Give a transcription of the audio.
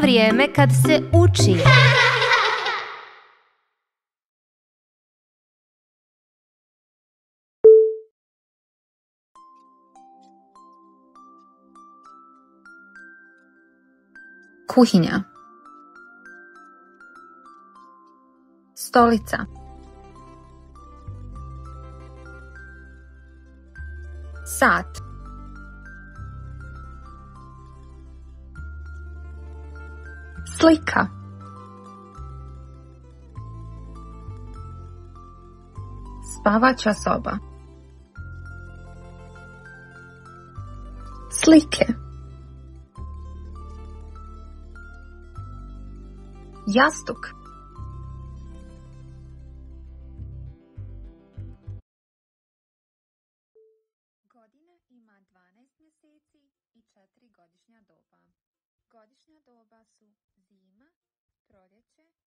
vrijeme kad se uči. Kuhinja. Stolica. Sat. Slika. Spavaća soba. Slike. Jastuk. Godina ima 12 mjeseci i 4 godišnja doba. Godišnja doba su zima, proljeće,